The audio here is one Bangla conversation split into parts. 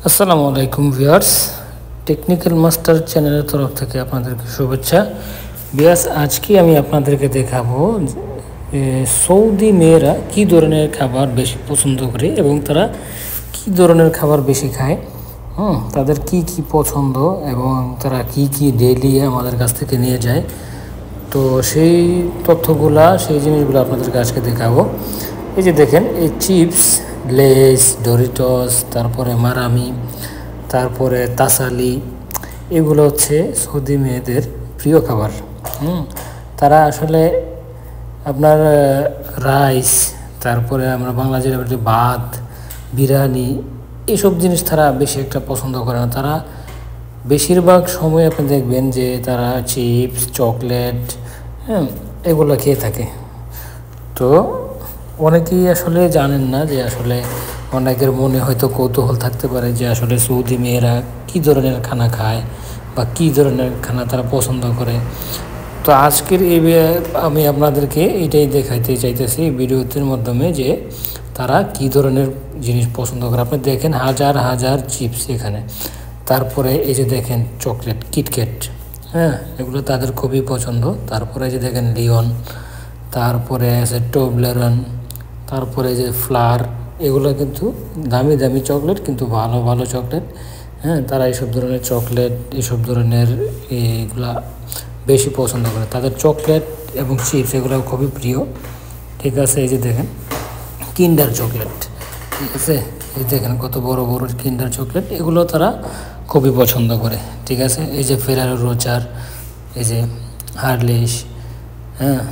আসসালামু আলাইকুম ভিউয়ার্স, টেকনিক্যাল মাস্টার চ্যানেলের তরফ থেকে আপনাদেরকে শুভেচ্ছা। ভিউয়ার্স, আজকে আমি আপনাদেরকে দেখাবো সৌদি মেয়েরা কি ধরনের খাবার বেশি পছন্দ করে এবং তারা কি ধরনের খাবার বেশি খায়, তাদের কি কি পছন্দ এবং তারা কি কি ডেইলি আমাদের কাছ থেকে নিয়ে যায়। তো সেই তথ্যগুলা, সেই জিনিসগুলো আপনাদেরকে আজকে দেখাবো। এই যে দেখেন, এই চিপস, লেস, ডরিটস, তারপরে মারামি, তারপরে তাসালি, এগুলো হচ্ছে সৌদি মেয়েদের প্রিয় খাবার। তারা আসলে আপনার রাইস, তারপরে আমরা বাংলাদেশের ভাত, বিরিয়ানি, এইসব জিনিস তারা বেশি একটা পছন্দ করে না। তারা বেশিরভাগ সময় আপনি দেখবেন যে তারা চিপস, চকলেট, এগুলো খেয়ে থাকে। তো অনেকেই আসলে জানেন না যে আসলে অনেকের মনে হয়তো কৌতূহল থাকতে পারে যে আসলে সৌদি মেয়েরা কী ধরনের খানা খায় বা কী ধরনের খানা তারা পছন্দ করে। তো আজকের আমি আপনাদেরকে এটাই দেখাইতে চাইতেছি ভিডিওটির মাধ্যমে যে তারা কী ধরনের জিনিস পছন্দ করে। আপনি দেখেন হাজার হাজার চিপস এখানে, তারপরে এই যে দেখেন চকলেট, কিটক্যাট, এগুলো তাদের খুবই পছন্দ। তারপরে যে দেখেন লিওন, তারপরে আছে টোবলেরন, তারপরে যে ফ্লার, এগুলো কিন্তু দামি দামি চকলেট, কিন্তু ভালো ভালো চকলেট। তারা এইসব ধরনের চকলেট, এইসব ধরনের এগুলা বেশি পছন্দ করে। তাদের চকলেট এবং চিপস এগুলো খুবই প্রিয়। ঠিক আছে, এই যে দেখেন কিন্ডার চকলেট, ঠিক আছে, এই দেখেন কত বড় বড় কিন্ডার চকলেট, এগুলো তারা খুবই পছন্দ করে। ঠিক আছে, এই যে ফেরারো রোচার, এই যে হার্লিশ,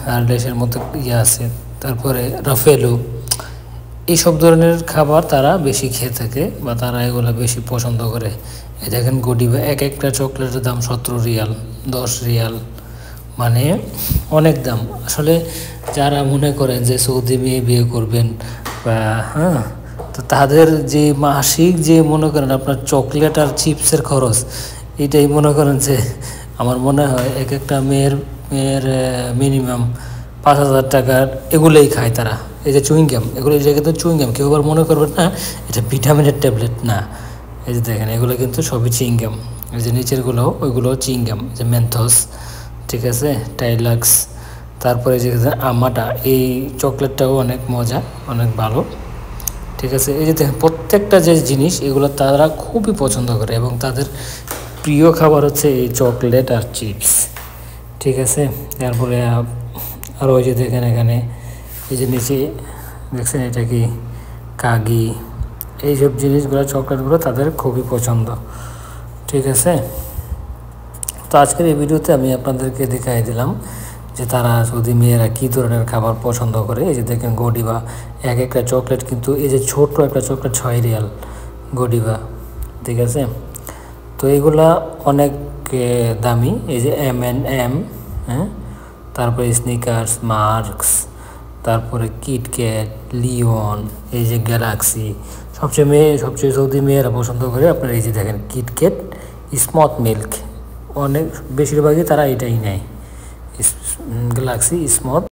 হার্লিশের মতো ইয়ে আছে, তারপরে রাফেলো, এইসব ধরনের খাবার তারা বেশি খেয়ে থাকে বা তারা এগুলো বেশি পছন্দ করে। এই দেখেন গডিবা, এক একটা চকলেটের দাম 17 রিয়াল, 10 রিয়াল, মানে অনেক দাম। আসলে যারা মনে করেন যে সৌদি মেয়ে বিয়ে করবেন বা তো তাদের যে মাসিক যে মনে করেন আপনার চকলেট আর চিপসের খরচ, এটাই মনে করেন যে আমার মনে হয় এক একটা মেয়ের মিনিমাম 5,000 টাকার এগুলোই খায় তারা। এই যে চুইংগাম, এগুলো এই জায়গাতে চুইংগাম, কেউ আবার মনে করবেন না এটা ভিটামিনের ট্যাবলেট না। এই যে দেখেন এগুলো কিন্তু সবই চিংগাম। এই যে নিচেরগুলো ওইগুলো চিংগাম, যে মেন্থস, ঠিক আছে, টাইলাক্স, তারপরে যে আমাটা, এই চকলেটটাও অনেক মজা, অনেক ভালো। ঠিক আছে, এই যে দেখেন প্রত্যেকটা যে জিনিস এগুলো তারা খুবই পছন্দ করে এবং তাদের প্রিয় খাবার হচ্ছে এই চকলেট আর চিপস। ঠিক আছে, তারপরে আর ওই যে দেখেন এখানে এই যে নিচে দেখছেন এটা কি কাগি, এইসব জিনিসগুলো, চকলেটগুলো তাদের খুবই পছন্দ। ঠিক আছে, তো আজকের এই ভিডিওতে আমি আপনাদেরকে দেখাই দিলাম যে তারা সৌদি মেয়েরা কী ধরনের খাবার পছন্দ করে। এই যে দেখেন গডিবা, এক একটা চকলেট কিন্তু এই যে ছোট্ট একটা চকলেট 6 রিয়াল গডিবা। ঠিক আছে, তো এগুলা অনেক দামি। এই যে M&M, তারপরে স্নিকার্স, মার্কস, তারপরে কিটক্যাট, লিওন, এই যে গ্যালাক্সি, সবচেয়ে সৌদি মেয়েরা পছন্দ করে আপনার এই যে দেখেন কিটক্যাট স্মথ মিল্ক, অনেক বেশিরভাগই তারা এটাই নেয়, গ্যালাক্সি স্মথ।